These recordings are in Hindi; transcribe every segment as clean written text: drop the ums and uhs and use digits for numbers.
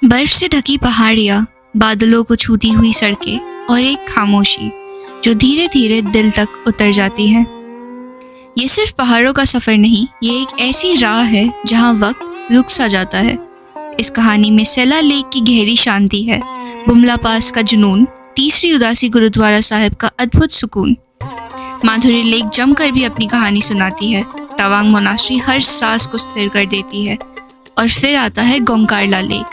बर्फ से ढकी पहाड़ियाँ, बादलों को छूती हुई सड़कें और एक खामोशी जो धीरे धीरे दिल तक उतर जाती है। ये सिर्फ पहाड़ों का सफ़र नहीं, ये एक ऐसी राह है जहाँ वक्त रुक सा जाता है। इस कहानी में सेला लेक की गहरी शांति है, बुमला पास का जुनून, तीसरी उदासी गुरुद्वारा साहिब का अद्भुत सुकून। माधुरी लेक जमकर भी अपनी कहानी सुनाती है। तवांग मोनास्ट्री हर सांस को स्थिर कर देती है। और फिर आता है गोंगकारला लेक,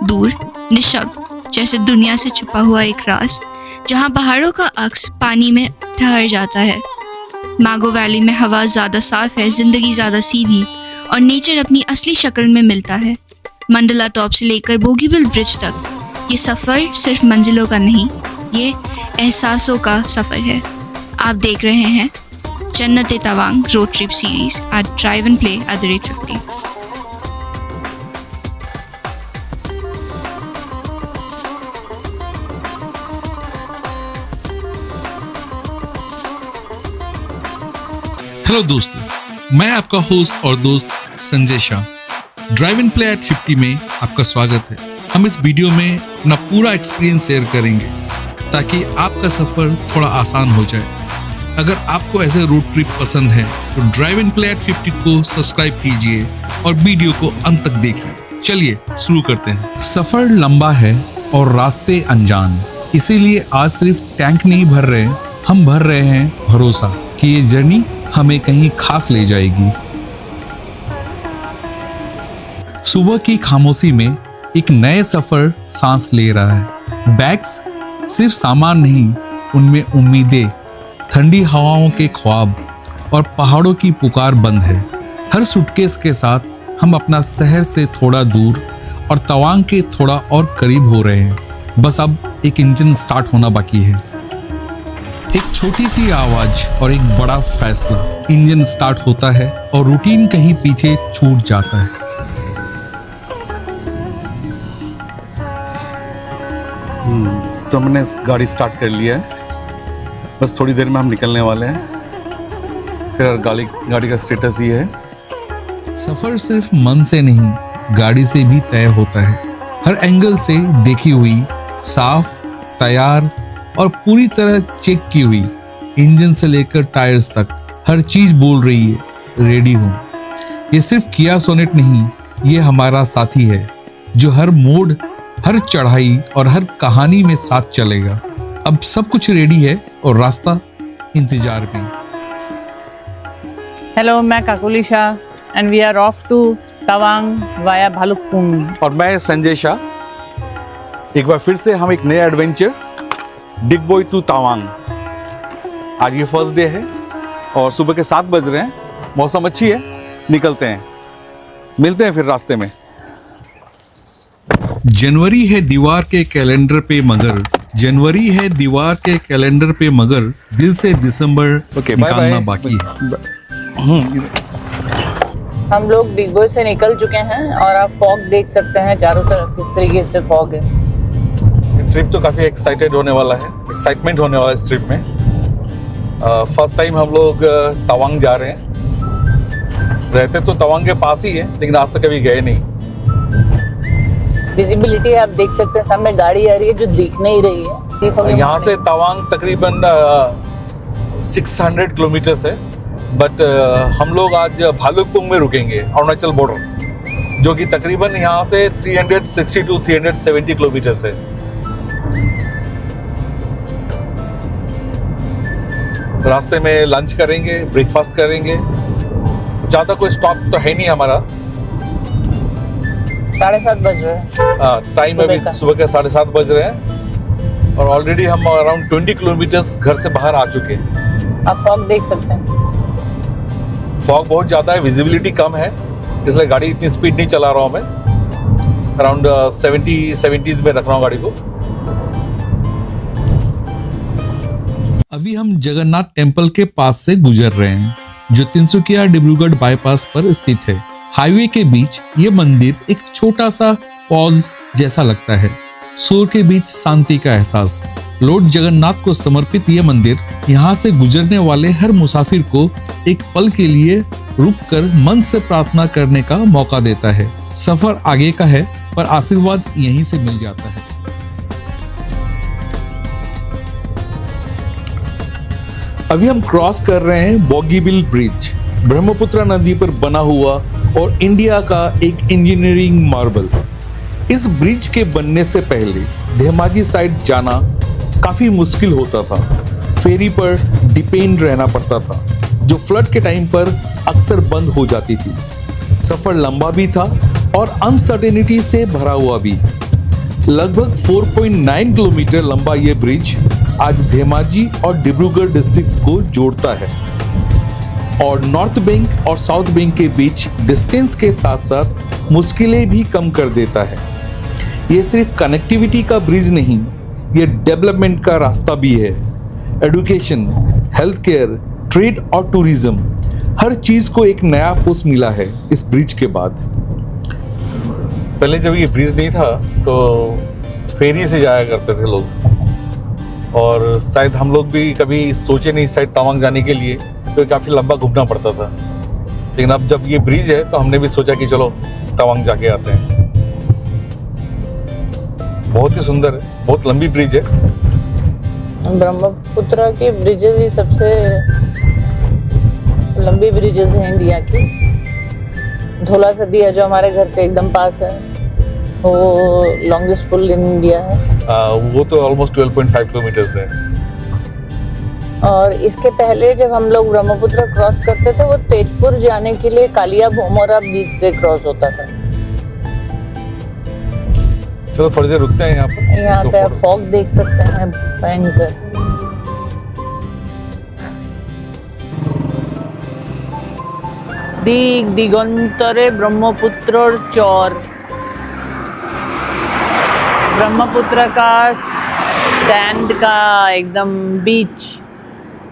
दूर, निशब्द, जैसे दुनिया से छुपा हुआ एक राज, जहाँ पहाड़ों का अक्स पानी में ठहर जाता है। मागो वैली में हवा ज़्यादा साफ है, जिंदगी ज़्यादा सीधी और नेचर अपनी असली शक्ल में मिलता है। मंडला टॉप से लेकर बोगीबिल ब्रिज तक ये सफ़र सिर्फ मंजिलों का नहीं, ये एहसासों का सफ़र है। आप देख रहे हैं जन्नत Tawang road trip series at driveandplay@50। Hello दोस्तों, मैं आपका होस्ट और दोस्त Sanjay Shah. Drive and play at 50 में आपका स्वागत है। हम इस वीडियो में अपना पूरा एक्सपीरियंस शेयर करेंगे ताकि आपका सफ़र थोड़ा आसान हो जाए। अगर आपको ऐसे रोड ट्रिप पसंद है तो ड्राइव एंड प्ले एट 50 को सब्सक्राइब कीजिए और वीडियो को अंत तक देखिए। चलिए शुरू करते हैं। सफ़र लंबा है और रास्ते अनजान, इसीलिए आज सिर्फ टैंक नहीं भर रहे, हम भर रहे हैं भरोसा कि ये जर्नी हमें कहीं खास ले जाएगी। सुबह की खामोशी में एक नए सफर सांस ले रहा है। बैग्स सिर्फ सामान नहीं, उनमें उम्मीदें, ठंडी हवाओं के ख्वाब और पहाड़ों की पुकार बंद है। हर सूटकेस के साथ हम अपना शहर से थोड़ा दूर और तवांग के थोड़ा और करीब हो रहे हैं। बस अब एक इंजन स्टार्ट होना बाकी है। एक छोटी सी आवाज और एक बड़ा फैसला। इंजन स्टार्ट होता है और रूटीन कहीं पीछे छूट जाता है। तो हमने गाड़ी स्टार्ट कर लिया है, बस थोड़ी देर में हम निकलने वाले हैं। फिर गाड़ी का स्टेटस ये है। सफर सिर्फ मन से नहीं, गाड़ी से भी तय होता है। हर एंगल से देखी हुई, साफ, तैयार और पूरी तरह चेक की हुई। इंजन से लेकर टायर्स तक हर चीज बोल रही है, रेडी हूं। ये सिर्फ किया सोनेट नहीं, ये हमारा साथी है जो हर मोड़, हर चढ़ाई और हर कहानी में साथ चलेगा। अब सब कुछ रेडी है और रास्ता इंतजार भी। हेलो, मैं Kakuli Shah and we are off to Tawang via Bhalukpong. और मैं संजय शाह। एक बार फिर से हम एक नया एडवेंचर डिगबोई टू तवांग। आज ये फर्स्ट डे है और सुबह के 7 बज रहे हैं। मौसम अच्छी है, निकलते हैं, मिलते हैं फिर रास्ते में। जनवरी है दीवार के कैलेंडर पे मगर, जनवरी है दीवार के कैलेंडर पे मगर, दिल से दिसंबर निकालना बाकी है। हम लोग डिगबोई से निकल चुके हैं और आप फॉग देख सकते हैं चारों तरफ किस तरीके से फॉग है। ट्रिप तो काफ़ी एक्साइटेड होने वाला है, एक्साइटमेंट होने वाला है इस ट्रिप में। फर्स्ट टाइम हम लोग तवांग जा रहे हैं। रहते तो तवांग के पास ही है, लेकिन आज तक कभी गए नहीं। विजिबिलिटी आप देख सकते हैं, सामने गाड़ी आ रही है जो दिख नहीं रही है। यहाँ से तवांग तकरीबन 600 किलोमीटर है, बट हम लोग आज भालुकपुंग में रुकेंगे, अरुणाचल बॉर्डर, जो कि तकरीबन यहाँ से 360 to 370 किलोमीटर है। रास्ते में लंच करेंगे, ब्रेकफास्ट करेंगे। ज़्यादा कोई स्टॉप तो है नहीं हमारा। 7:30 बज रहे हैं। टाइम अभी सुबह के 7:30 बज रहे हैं और ऑलरेडी हम अराउंड 20 किलोमीटर्स घर से बाहर आ चुके हैं। आप फॉग देख सकते हैं। फॉग बहुत ज़्यादा है, विजिबिलिटी कम है, इसलिए गाड़ी इतनी स्पीड नहीं चला रहा हूँ मैं। अराउंड 70s में रख रहा हूँ गाड़ी को। अभी हम जगन्नाथ टेम्पल के पास से गुजर रहे हैं, जो तिनसुकिया डिब्रूगढ़ बाईपास पर स्थित है। हाईवे के बीच ये मंदिर एक छोटा सा पॉज जैसा लगता है। सूर के बीच शांति का एहसास। लॉर्ड जगन्नाथ को समर्पित ये मंदिर यहाँ से गुजरने वाले हर मुसाफिर को एक पल के लिए रुककर मन से प्रार्थना करने का मौका देता है। सफर आगे का है, पर आशीर्वाद यहीं से मिल जाता है। अभी हम क्रॉस कर रहे हैं बोगीबिल ब्रिज, ब्रह्मपुत्र नदी पर बना हुआ और इंडिया का एक इंजीनियरिंग मार्वल। इस ब्रिज के बनने से पहले धेमाजी साइड जाना काफी मुश्किल होता था। फेरी पर डिपेंड रहना पड़ता था, जो फ्लड के टाइम पर अक्सर बंद हो जाती थी। सफर लंबा भी था और अनसर्टेनिटी से भरा हुआ भी। लगभग 4.9 किलोमीटर लंबा ये ब्रिज आज धेमाजी और डिब्रूगढ़ डिस्ट्रिक्ट्स को जोड़ता है और नॉर्थ बैंक और साउथ बैंक के बीच डिस्टेंस के साथ साथ मुश्किलें भी कम कर देता है। ये सिर्फ कनेक्टिविटी का ब्रिज नहीं, ये डेवलपमेंट का रास्ता भी है। एजुकेशन, हेल्थ केयर, ट्रेड और टूरिज्म, हर चीज को एक नया पुश मिला है इस ब्रिज के बाद। पहले जब ये ब्रिज नहीं था तो फेरी से जाया करते थे लोग, और शायद हम लोग भी कभी सोचे नहीं साइड तवांग जाने के लिए, तो काफ़ी लंबा घूमना पड़ता था। लेकिन अब जब ये ब्रिज है तो हमने भी सोचा कि चलो तवांग जाके आते हैं। बहुत ही सुंदर है, बहुत लंबी ब्रिज है। ब्रह्मपुत्र की ब्रिजेज ही सबसे लंबी ब्रिजेज है इंडिया की। धौला सदी है जो हमारे घर से एकदम पास है, वो लॉन्गेस्ट पुल इन इंडिया है। वो तो ऑलमोस्ट 12.5 किलोमीटर्स है। और इसके पहले जब हम लोग ब्रह्मपुत्र क्रॉस करते थे वो तेजपुर जाने के लिए कालिया भोमोरा बीच से क्रॉस होता था। चलो थोड़ी देर रुकते हैं यहाँ पर। यहाँ पे आप फॉग देख सकते हैं, भयंकर। दिग दिगंतरे ब्रह्मपुत्र चौर, ब्रह्मपुत्र का सैंड का एकदम बीच,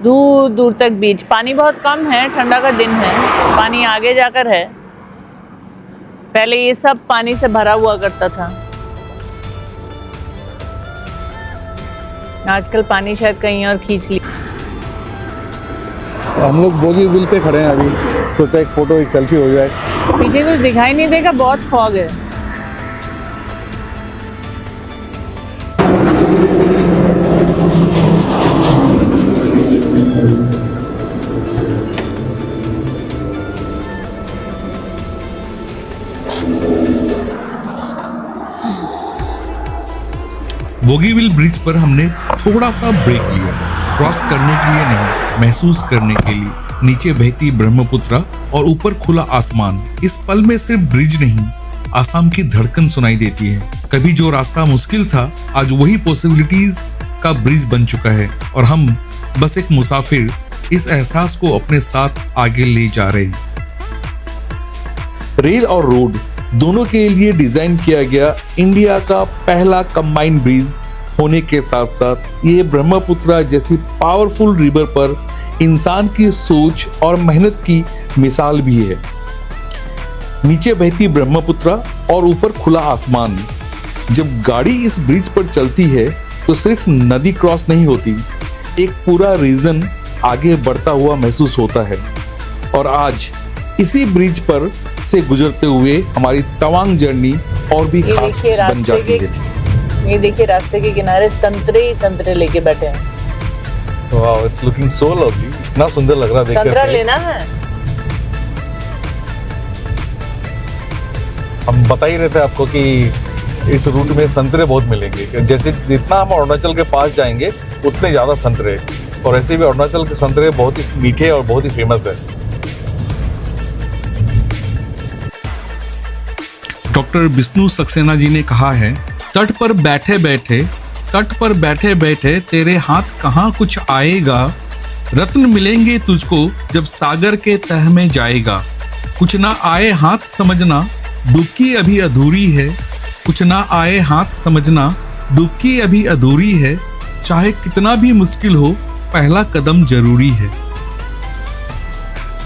दूर दूर तक बीच। पानी बहुत कम है, ठंडा का दिन है, पानी आगे जाकर है। पहले ये सब पानी से भरा हुआ करता था, आजकल पानी शायद कहीं और खींच लिया। हम लोग बोगीबिल पे खड़े हैं अभी, सोचा एक फोटो एक सेल्फी हो जाए। पीछे कुछ दिखाई नहीं देगा, बहुत फॉग है। बोगीबिल ब्रिज पर हमने थोड़ा सा ब्रेक लिया, क्रॉस करने के लिए नहीं, महसूस करने के लिए। नीचे बहती ब्रह्मपुत्र और ऊपर खुला आसमान। इस पल में सिर्फ ब्रिज नहीं, आसाम की धड़कन सुनाई देती है। कभी जो रास्ता मुश्किल था, आज वही पॉसिबिलिटीज का ब्रिज बन चुका है और हम बस एक मुसाफिर इस एहसास को अपने साथ आगे ले जा रहे हैं। रेल और रोड दोनों के लिए डिजाइन किया गया इंडिया का पहला कंबाइंड ब्रिज होने के साथ साथ ये ब्रह्मपुत्र जैसी पावरफुल रिवर पर इंसान की सोच और मेहनत की मिसाल भी है। नीचे बहती ब्रह्मपुत्र और ऊपर खुला आसमान। जब गाड़ी इस ब्रिज पर चलती है तो सिर्फ नदी क्रॉस नहीं होती, एक पूरा रीजन आगे बढ़ता हुआ महसूस होता है। और आज इसी ब्रिज पर से गुजरते हुए हमारी तवांग जर्नी और भी खास बन जाती है। ये देखिए रास्ते के किनारे संतरे ही संतरे लेके बैठे हैं। Wow, it's looking so lovely. इतना सुंदर लग रहा है देखकर। संतरा लेना है। हम बता ही रहे थे आपको कि इस रूट में संतरे बहुत मिलेंगे। जैसे जितना हम अरुणाचल के पास जाएंगे उतने ज्यादा संतरे, और ऐसे भी अरुणाचल के संतरे बहुत ही मीठे और बहुत ही फेमस है। डॉक्टर विष्णु सक्सेना जी ने कहा है, तट पर बैठे बैठे तेरे हाथ कहाँ कुछ आएगा, रत्न मिलेंगे तुझको जब सागर के तह में जाएगा। कुछ ना आए हाथ समझना डुबकी अभी अधूरी है, कुछ ना आए हाथ समझना डुबकी अभी अधूरी है, चाहे कितना भी मुश्किल हो पहला कदम जरूरी है।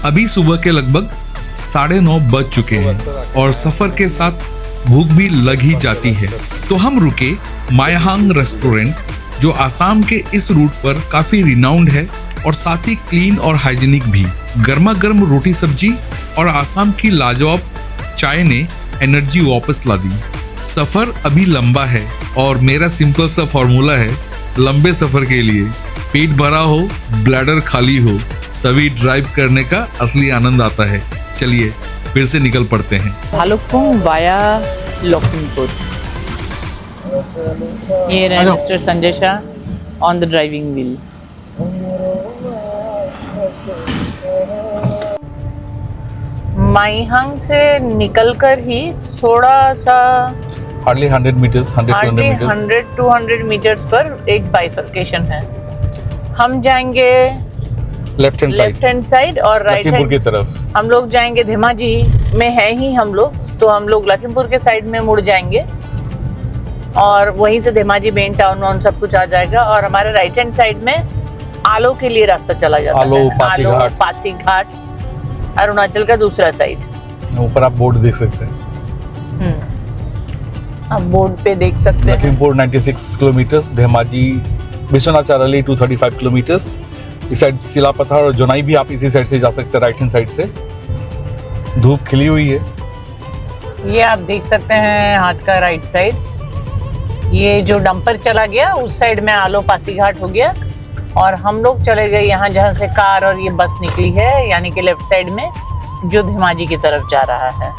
अभी सुबह के लगभग 9:30 बज चुके हैं और सफर के साथ भूख भी लग ही जाती है, तो हम रुके मायाहांग रेस्टोरेंट, जो आसाम के इस रूट पर काफी रिनाउंड है और साथ ही क्लीन और हाइजीनिक भी। गर्मा गर्म रोटी सब्जी और आसाम की लाजवाब चाय ने एनर्जी वापस ला दी। सफर अभी लंबा है और मेरा सिंपल सा फॉर्मूला है लंबे सफर के लिए पेट भरा हो, ब्लैडर खाली हो, तभी ड्राइव करने का असली आनंद आता है। चलिए फिर से निकल पड़ते हैं। भालुकपोंग वाया लखीमपुर। ये रहे mister Sanjay Shah on the driving wheel. Maihang से निकलकर ही थोड़ा सा hardly 100 meters, 100 to 100 meters 100-200 meters पर एक बाइफर्केशन है। हम जाएंगे लेफ्ट हैंड साइड और राइट लखीमपुर की हैंड। तरफ। हम लोग जाएंगे धेमाजी में है ही हम लोग, तो हम लोग लखीमपुर के साइड में मुड़ जाएंगे और वहीं से धेमाजी मेन टाउन वाउन सब कुछ आ जाएगा। और हमारे राइट हैंड साइड में आलो के लिए रास्ता चला जाता आलो, है। पासीघाट। पासीघाट अरुणाचल का दूसरा साइड। ऊपर आप बोर्ड देख सकते हैं, अब बोर्ड पे देख सकते हैं। Lakhimpur 96 kilometers, Dhemaji Biswanath Chariali 235 kilometers. इस साइड सिलापत्थर और जोनाई भी आप इसी साइड से जा सकते हैं, राइट हैंड साइड से। धूप खिली हुई है। ये आप देख सकते हैं हाथ का राइट साइड। ये जो डंपर चला गया उस साइड में आलो पासीघाट हो गया और हम लोग चले गए यहाँ जहाँ से कार और ये बस निकली है, यानी कि लेफ्ट साइड में जो धेमाजी की तरफ जा रहा है।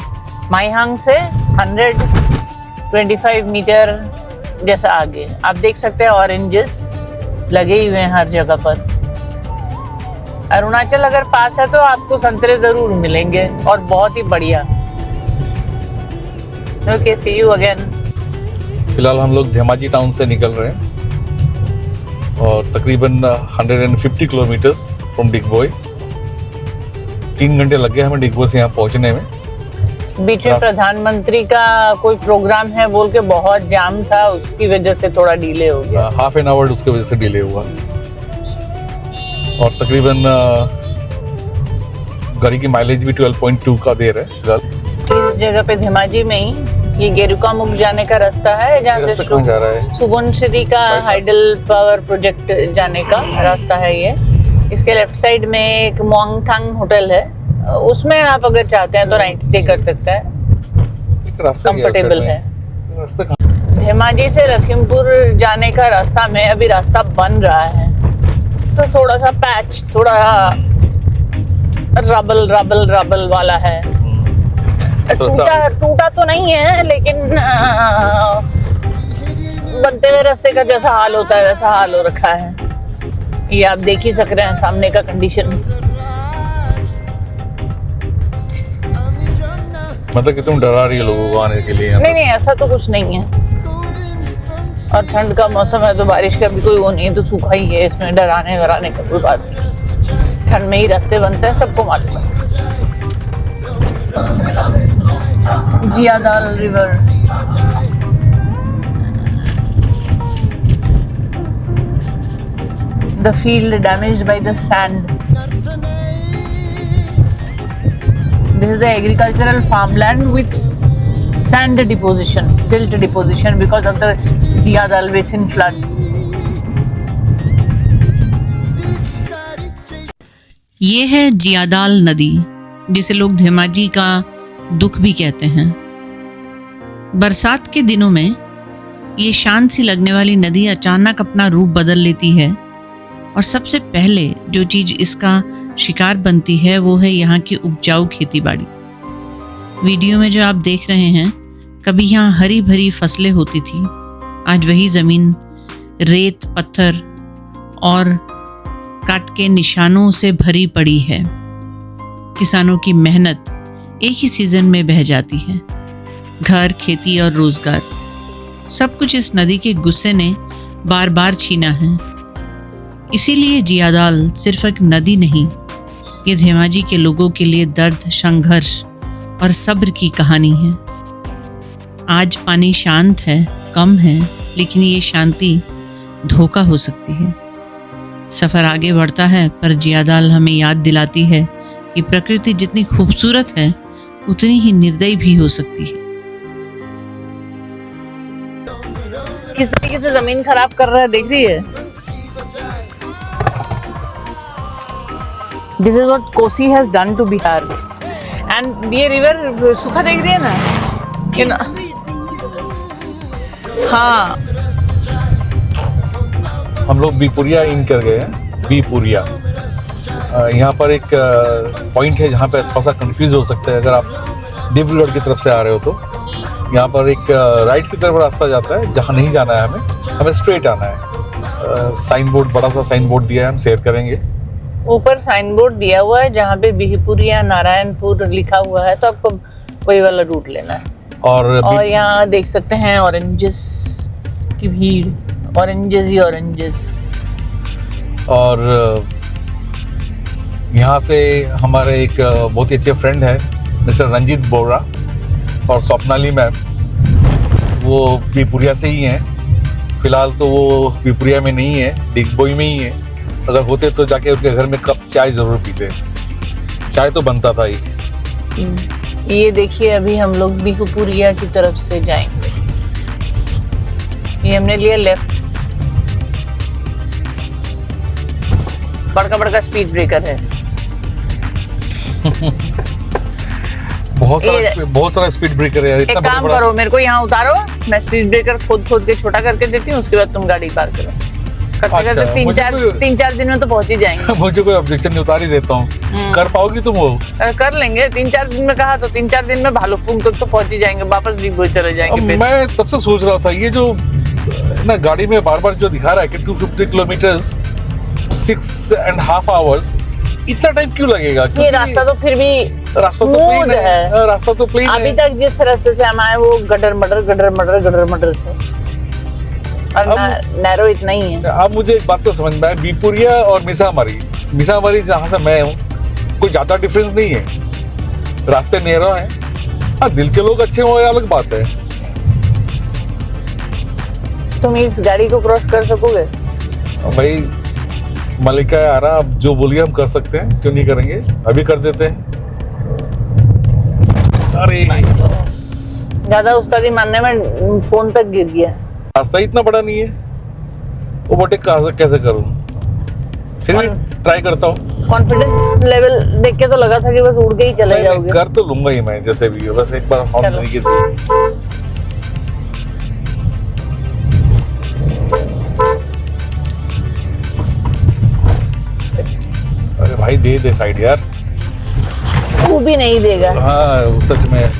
माईहांग से 125 मीटर जैसा आगे आप देख सकते हैं ऑरेंजेस लगे हुए हैं हर जगह पर। अरुणाचल अगर पास है तो आपको संतरे जरूर मिलेंगे और बहुत ही बढ़िया। Okay, see you again. फिलहाल हम लोग धेमाजी टाउन से निकल रहे हैं और तकरीबन 150 किलोमीटर्स फ्रॉम डिगबोई। 3 घंटे लग गए हमें डिगबोई से यहाँ पहुँचने में। बीच में प्रधानमंत्री का कोई प्रोग्राम है बोल के बहुत जाम था, उसकी वजह से थोड़ा डिले हो गया। हाफ एन आवर उसके वजह से डिले हुआ और तकरीबन गाड़ी की माइलेज भी 12.2 का दे रहा है फिलहाल। इस जगह पे धेमाजी में ही ये गेरुकामुख जाने का रास्ता है, जहाँ रास्ता से कहाँ जा रहा है? सुबनसिरी का हाइडल पावर प्रोजेक्ट जाने का रास्ता है ये। इसके लेफ्ट साइड में एक मोंगथांग होटल है, उसमें आप अगर चाहते हैं तो नाइट स्टे कर सकते हैं, एक रास्ता गया कंफर्टेबल साइड है। में। रास्ता कहाँ? धेमाजी से लखीमपुर जाने का रास्ता में अभी रास्ता बन रहा है, तो थोड़ा सा पैच, थोड़ा रबल वाला है। टूटा तो नहीं है, लेकिन बनते हुए रास्ते का जैसा हाल होता है वैसा हाल हो रखा है। ये आप देख ही सक रहे हैं सामने का कंडीशन। मतलब कि तुम डरा रही है लोगों को आने के लिए यहाँ नहीं ऐसा तो कुछ नहीं है, और ठंड का मौसम है तो बारिश का भी कोई वो नहीं है, तो सूखा ही है, इसमें डराने वराने का कोई बात नहीं। ठंड में ही रास्ते बनते हैं, सबको मालूम है। जियादाल river, the field damaged by the sand. This is the agricultural farmland with sand deposition, silt deposition because of the Jiadal basin flood. ये है जियादाल नदी, जिसे लोग धेमाजी का दुख भी कहते हैं। बरसात के दिनों में ये शांत सी लगने वाली नदी अचानक अपना रूप बदल लेती है और सबसे पहले जो चीज़ इसका शिकार बनती है वो है यहाँ की उपजाऊ खेतीबाड़ी। वीडियो में जो आप देख रहे हैं, कभी यहाँ हरी भरी फसलें होती थी, आज वही ज़मीन रेत, पत्थर और काट के निशानों से भरी पड़ी है। किसानों की मेहनत एक ही सीजन में बह जाती है। घर, खेती और रोजगार सब कुछ इस नदी के गुस्से ने बार बार छीना है। इसीलिए जियादाल सिर्फ एक नदी नहीं, ये धेमाजी के लोगों के लिए दर्द, संघर्ष और सब्र की कहानी है। आज पानी शांत है, कम है, लेकिन ये शांति धोखा हो सकती है। सफ़र आगे बढ़ता है, पर जियादाल हमें याद दिलाती है कि प्रकृति जितनी खूबसूरत है उतनी ही निर्दयी भी हो सकती है। किस तरीके से जमीन खराब कर रहा है, देख रही है। This is what Kosi has done to Bihar. And ये रिवर सूखा देख रही है ना, सके। हाँ, हम लोग बीपुरिया इन कर गए हैं, बीपुरिया। यहाँ पर एक पॉइंट है जहाँ पे थोड़ा सा कंफ्यूज हो सकते हैं अगर आप डिब्रूगढ़ की तरफ से आ रहे हो तो। यहाँ पर एक राइट की तरफ रास्ता जाता है जहाँ नहीं जाना है हमें स्ट्रेट आना है। साइन बोर्ड, बड़ा सा साइन बोर्ड दिया है, हम शेयर करेंगे। ऊपर साइन बोर्ड दिया हुआ है जहाँ पे बिहपुरिया नारायणपुर लिखा हुआ है, तो आपको वही वाला रूट लेना है। और यहाँ देख सकते हैं ऑरेंजेस की भीड़, ऑरेंजेस ही ऑरेंजेस। और यहाँ से हमारे एक बहुत ही अच्छे फ्रेंड है मिस्टर रंजीत बोरा और स्वप्नाली मैम, वो बीपुरिया से ही हैं। फिलहाल तो वो बीपुरिया में नहीं है, डिगबोई में ही है। अगर होते तो जाके उनके घर में कप चाय जरूर पीते, चाय तो बनता था ही। ये देखिए, अभी हम लोग बिहपुरिया की तरफ से जाएंगे। ये हमने लिया लेफ्ट। बड़का बड़का स्पीड ब्रेकर है। बहुत सारा स्पीड ब्रेकर है यार। एक काम करो, मेरे को यहाँ उतारो, मैं स्पीड ब्रेकर खोद के छोटा करके देती हूँ, उसके बाद तुम गाड़ी पार करो। करते करते तीन चार दिन में तो पहुंच ही जाएंगे। मुझे कोई ऑब्जेक्शन नहीं, उतार ही देता हूँ। कर पाओगी तुम वो? कर लेंगे 3-4 दिन में, कहा तो 3-4 दिन में भालूपुंग तक तो पहुंच ही जाएंगे, वापस डिगबोई चले जाएंगे। मैं तब से सोच रहा था ये जो ना गाड़ी में बार बार जो दिखा रहा है कि 250 किलोमीटर 6.5 आवर्स, इतना टाइम क्यों लगेगा? ये रास्ता तो फिर भी रास्ता तो प्लेन है, रास्ता तो प्लेन है। अभी तक जिस रास्ते से हम आए वो गटर मटर थे, और नैरो इतना ही है। अब मुझे एक बात तो समझ में आया, बीपुरिया और मिसामारी जहाँ से मैं हूँ कोई ज्यादा डिफरेंस नहीं है, रास्ते नैरो हैं। हाँ, दिल के लोग अच्छे हो, अलग बात है। तुम इस गाड़ी को क्रॉस कर सकोगे? भाई मलिका यारा, अब जो बोलिए हम कर सकते हैं, क्यों नहीं करेंगे? अभी कर देते हैं। अरे ज्यादा उस्तादी मानने में फोन तक गिर गया। रास्ता इतना बड़ा नहीं है, ओवरटेक कैसे करूं? फिर भी ट्राई करता हूँ। कॉन्फिडेंस लेवल देख के तो लगा था कि बस उड़ के ही चले जाओगे। कर तो लूंगा ही मैं जैसे भी हो, बस एक बार हॉर्न देने की थी। अरे भाई दे साइड यार। वो भी नहीं देगा। हाँ सच में,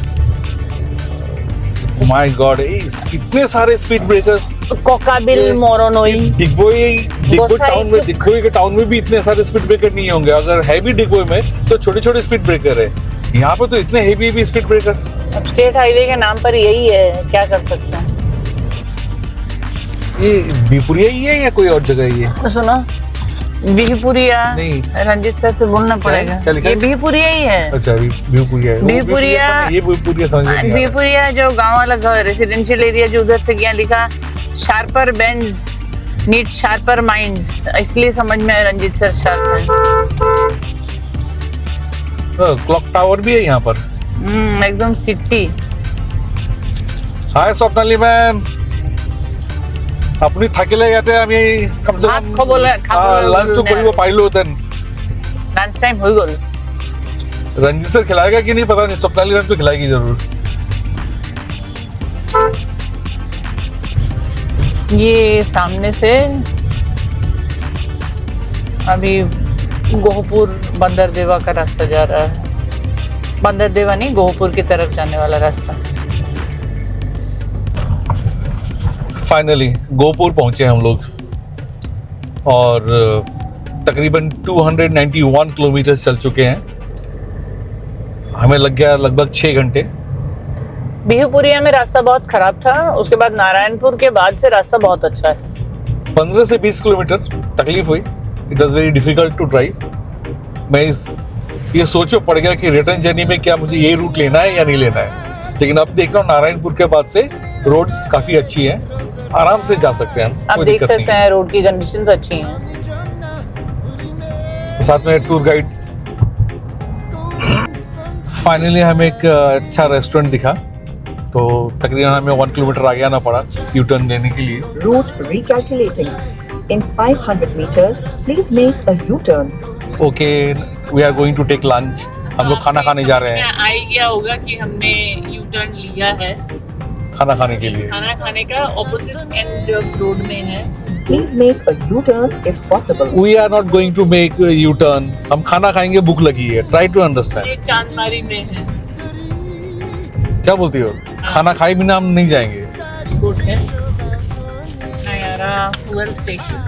माय गॉड, इतने सारे स्पीड ब्रेकर्स। कोकाबिल, मोरोनोई, डिगबोई के टाउन में भी इतने सारे स्पीड ब्रेकर नहीं होंगे। अगर है भी डिगबोई में तो छोटे छोटे स्पीड ब्रेकर है, यहाँ पे तो इतने हेवी स्पीड ब्रेकर। अब स्टेट हाईवे के नाम पर यही है, क्या कर सकते हैं। ये बीपुरिया ही है या कोई और जगह ही है? सुनो, बिहपुरिया नहीं, रंजीत सर से बोलना पड़ेगा। ये बिहपुरिया ही है। अच्छा, बिहपुरिया है। ये बिहपुरिया समझ में नहीं आ रहा। बिहपुरिया जो गांव वाला घर, रेसिडेंशियल एरिया जो उधर से गया, लिखा sharper bends need sharper minds, इसलिए समझ में आया रंजीत सर शार्प है। क्लॉक टावर भी है यहाँ पर। एकदम सिटी। हाय स्वप्नाली मैम, अपनी থাকিলে ইয়াতে আমি কম से कम लंच तो करिबो पाइलो देन। लंच टाइम हो गल। रंजीत सर खिलाएगा कि नहीं पता नहीं, स्वप्नाली मैम तो खिलाएगी जरूर। ये सामने से अभी गोहपुर बंदरदेवा का रास्ता जा रहा है। बंदरदेवा नहीं, गोहपुर की तरफ जाने वाला रास्ता। फाइनली गोहपुर पहुंचे हम लोग और तकरीबन 291 किलोमीटर चल चुके हैं। हमें लग गया लगभग 6 घंटे। बिहपुरिया में रास्ता बहुत खराब था, उसके बाद नारायणपुर के बाद से रास्ता बहुत अच्छा है। 15 से 20 किलोमीटर तकलीफ हुई। It was very difficult to drive. मैं ये सोच में पड़ गया कि रिटर्न जर्नी में क्या मुझे यही रूट लेना है या नहीं लेना है, लेकिन अब देख रहा हूँ नारायणपुर के बाद से रोड्स काफी अच्छी हैं, आराम से जा सकते हैं हम। आप देख सकते हैं रोड की कंडीशंस अच्छी हैं। साथ में टूर गाइड। फाइनली हमें एक अच्छा रेस्टोरेंट दिखा, तो तकरीबन हमें 1 किलोमीटर आगे आना पड़ा यू टर्न लेने के लिए। Route recalculating. In 500 meters, please make a U-turn. Okay, we are going to take lunch हम लोग खाना खाने जा रहे हैं, आइडिया होगा कि हमने यू टर्न लिया है खाना खाने के लिए। खाना खाने का ऑपोजिट एंड रोड में है। Please make a U-turn if possible. We are not going to make U turn, हम खाना खाएंगे, भूख लगी है, ट्राई टू अंडरस्टैंड। ये चांदमारी में है, क्या बोलती हो? खाना खाए बिना हम नहीं जाएंगे। गुड है नयारा फ्यूल स्टेशन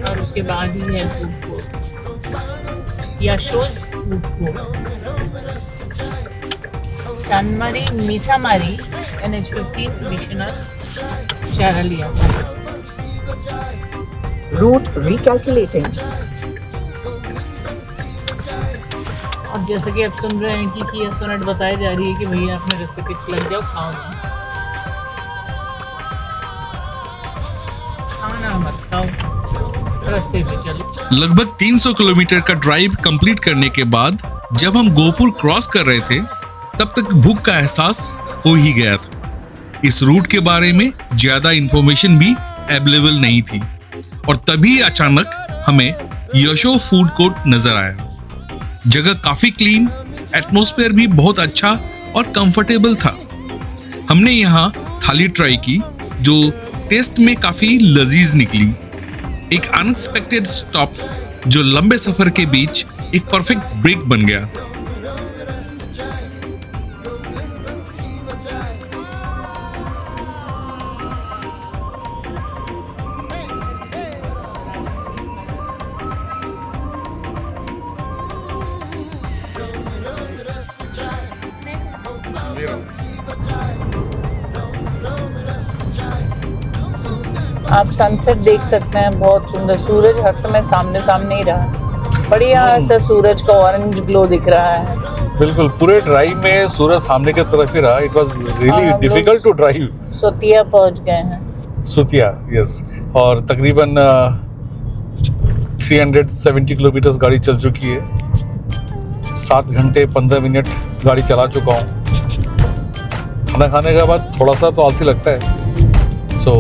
और उसके बाद ही है फूड कोर्ट, यशोज फूड कोर्ट। चांदमारी मीसामारी NH15 मिशनर चारलिया। Route recalculating. और जैसे कि आप सुन रहे हैं कि किया सोनेट बताई जा रही है कि भैया अपने रास्ते पे लग जाओ, खाओ खाना मत खाओ, रास्ते पे चलो। लगभग 300 किलोमीटर का ड्राइव कंप्लीट करने के बाद जब हम गोपुर क्रॉस कर रहे थे तब तक भूख का एहसास हो ही गया था। इस रूट के बारे में ज्यादा इंफॉर्मेशन भी अवेलेबल नहीं थी और तभी अचानक हमें यशो फूड कोर्ट नजर आया। जगह काफी क्लीन, एटमॉस्फेयर भी बहुत अच्छा और कंफर्टेबल था। हमने यहाँ थाली ट्राई की जो टेस्ट में काफी लजीज निकली। एक अनएक्सपेक्टेड स्टॉप जो लंबे सफर के बीच एक परफेक्ट ब्रेक बन गया। आप सनसेट देख सकते हैं, बहुत सुंदर। सूरज हर समय सामने सामने ही रहा, बढ़िया सा सूरज का ऑरेंज ग्लो दिख रहा है। बिल्कुल, पूरे ड्राइव में सूरज सामने की तरफ ही रहा। It was really difficult to drive. Sootea पहुंच गए हैं। सुतिया, यस। और तकरीबन 370 किलोमीटर गाड़ी चल चुकी है। 7 घंटे 15 मिनट गाड़ी चला चुका हूँ। खाना खाने के बाद थोड़ा सा तो आलसी लगता है, सो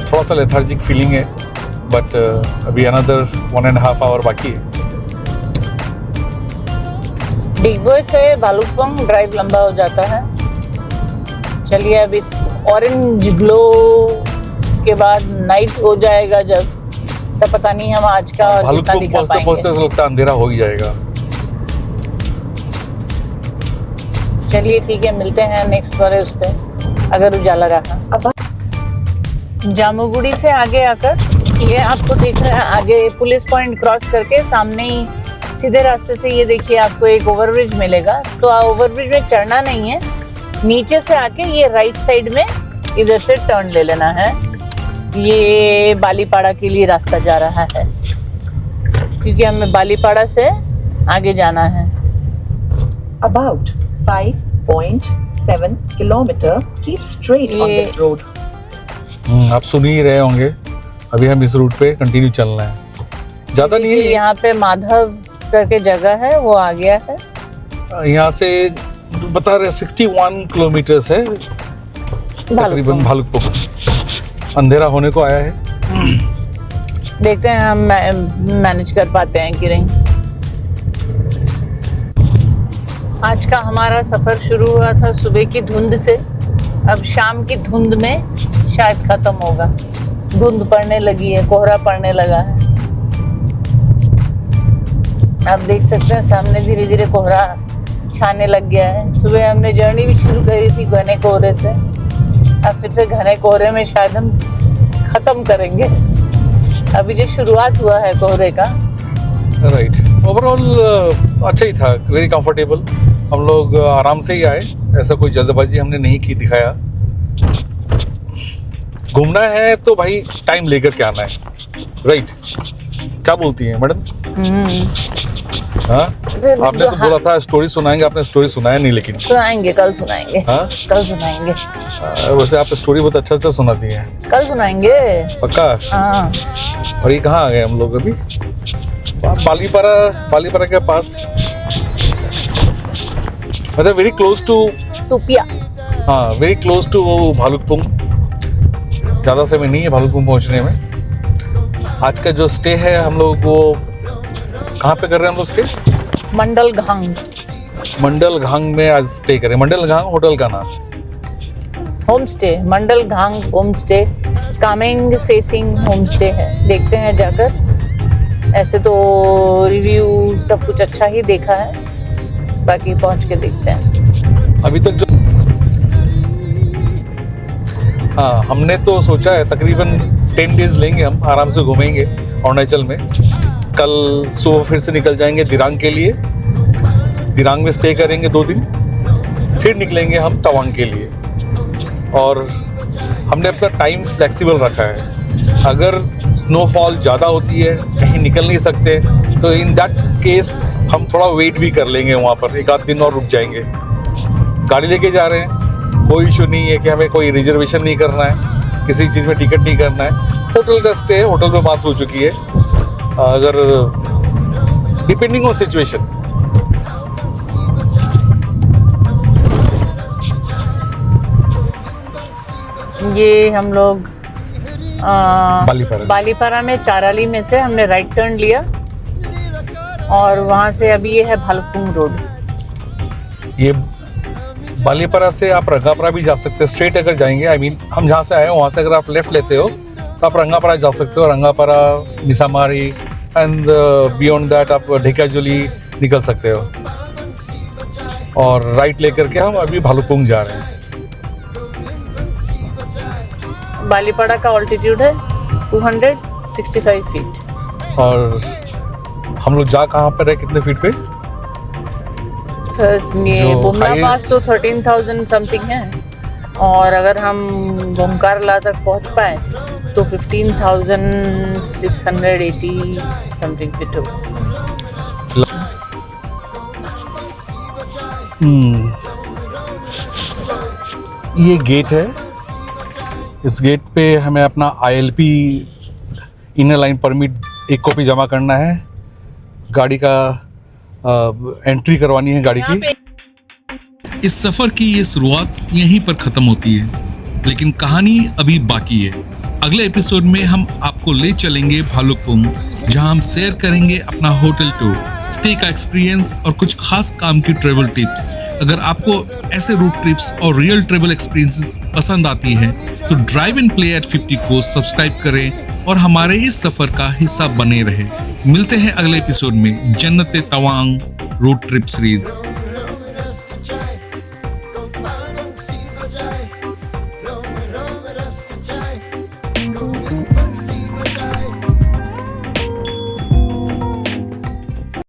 थोड़ा सा लेथार्जिक फीलिंग है, बट अभी अनदर 1.5 आवर बाकी है। डिगबोई से भालुकपोंग ड्राइव लंबा हो जाता है। चलिए अब इस ऑरेंज ग्लो के बाद नाइट हो जाएगा जब, तब पता नहीं हम आज का और कितना भालुकपोंग दिखा पहुंचते पहुंचते पाएंगे। तो लगता है अंधेरा हो ही जाएगा। चलिए ठीक है, मिलते हैं नेक्स्ट वाले उस पे अगर उजाला रहा। जामुगुड़ी से आगे आकर ये आपको दिख रहा है, आगे पुलिस पॉइंट क्रॉस करके सामने ही सीधे रास्ते से ये देखिए आपको एक ओवरब्रिज मिलेगा। तो ओवरब्रिज में चढ़ना नहीं है, नीचे से आके ये राइट साइड में इधर से टर्न ले लेना है। ये बालीपाड़ा के लिए रास्ता जा रहा है क्योंकि हमें बालीपाड़ा से आगे जाना है। About 5.7 kilometer. Keep straight on ये- this road. आप सुन ही रहे होंगे, अभी हम इस रूट पे कंटिन्यू चलना है। ज़्यादा नहीं देखिए, है, यहाँ पे माधव करके जगह है, वो आ गया है। यहाँ से बता रहे 61 किलोमीटर है तकरीबन भालुकपोंग। अंधेरा होने को आया है। देखते हैं हम मैनेज कर पाते हैं कि नहीं। आज का हमारा सफर शुरू हुआ था सुबह की धुंध से, अब शाम की धुंध में शायद खत्म होगा। धुंध पड़ने लगी है, कोहरा पड़ने लगा है। आप देख सकते हैं सामने धीरे धीरे कोहरा छाने लग गया है। सुबह हमने जर्नी भी शुरू करी थी घने कोहरे से, अब फिर से घने कोहरे में शायद हम खत्म करेंगे। अभी जो शुरुआत हुआ है कोहरे का। राइट, ओवरऑल अच्छा ही था, वेरी कंफर्टेबल। हम लोग आराम से ही आए, ऐसा कोई जल्दबाजी हमने नहीं की दिखाया। घूमना है तो भाई टाइम लेकर के आना है, राइट? क्या बोलती हैं मैडम? हाँ, आपने तो बोला था स्टोरी सुनाएंगे, आपने स्टोरी सुनाया नहीं लेकिन। सुनाएंगे, कल सुनाएंगे। हाँ? कल सुनाएंगे, वैसे आप स्टोरी बहुत अच्छा सुनाती हैं। कल सुनाएंगे। पक्का? हाँ, और ये कहाँ आ गए हम लोग अभी? बालीपाड़ा के पास, मतलब वेरी क्लोज टू टूपिया। हाँ, वेरी क्लोज टू भालुकपोंग। ज़्यादा समय नहीं है भालुकपोंग पहुँचने में। आज का जो स्टे है हम लोग वो कहाँ पे कर रहे हैं हम लोग स्टे? मंडल घांग मंडल घांग में आज स्टे करें। मंडल घांग होटल का नाम। Home stay, Mandal Ghang home stay, Kameng facing home stay है। देखते हैं जाकर। ऐसे तो रिव्यू सब कुछ अच्छा ही देखा है, बाकी पहुंच के देखते हैं। अभी तक जो हाँ, हमने तो सोचा है तकरीबन 10 डेज लेंगे, हम आराम से घूमेंगे अरुणाचल में। कल सुबह फिर से निकल जाएंगे दिरांग के लिए। दिरांग में स्टे करेंगे 2 दिन, फिर निकलेंगे हम तवांग के लिए। और हमने अपना टाइम फ्लेक्सिबल रखा है। अगर स्नोफॉल ज़्यादा होती है, कहीं निकल नहीं सकते, तो इन दैट केस हम थोड़ा वेट भी कर लेंगे वहाँ पर, 1 आध दिन और रुक जाएंगे। गाड़ी लेके जा रहे हैं, कोई इशू नहीं है कि हमें कोई रिजर्वेशन नहीं करना है, किसी चीज़ में टिकट नहीं करना है। होटल का स्टे, होटल में बात हो चुकी है। अगर डिपेंडिंग ऑन सिचुएशन। ये हम लोग बालीपारा। बालीपारा में चाराली में से हमने राइट टर्न लिया और वहाँ से अभी ये है भालुकपुंग रोड। ये बालीपारा से आप रंगापारा भी जा सकते हैं, स्ट्रेट अगर जाएंगे। आई मीन हम जहाँ से आए हैं वहाँ से अगर आप लेफ्ट लेते हो तो आप रंगापारा जा सकते हो। Rangapara, Misamari and beyond that आप ढेकियाजुली निकल सकते हो। और राइट लेकर के हम अभी भालुकपुंग जा रहे हैं। बालीपाड़ा का ऑल्टीट्यूड है 265 फीट। और हम लोग जा कहाँ पर है, कितने फीट पे? ये जो बुमला पास highest- तो 13,000 समथिंग है, और अगर हम भूमकारला तक पहुंच पाए तो 15,680 समथिंग फीट हो। ये गेट है। इस गेट पे हमें अपना ILP inner line permit 1 copy जमा करना है। गाड़ी का एंट्री करवानी है गाड़ी की। इस सफर की ये शुरुआत यहीं पर खत्म होती है, लेकिन कहानी अभी बाकी है। अगले एपिसोड में हम आपको ले चलेंगे भालुकपुंग, जहां हम शेयर करेंगे अपना होटल टूर, स्टे का एक्सपीरियंस और कुछ खास काम की ट्रेवल टिप्स। अगर आपको ऐसे रूट ट्रिप्स और रियल ट्रेवल एक्सपीरियंसेस पसंद आती हैं तो ड्राइव एंड प्ले एट 50 को सब्सक्राइब करें और हमारे इस सफर का हिस्सा बने रहें। मिलते हैं अगले एपिसोड में जन्नत तवांग रोड ट्रिप सीरीज।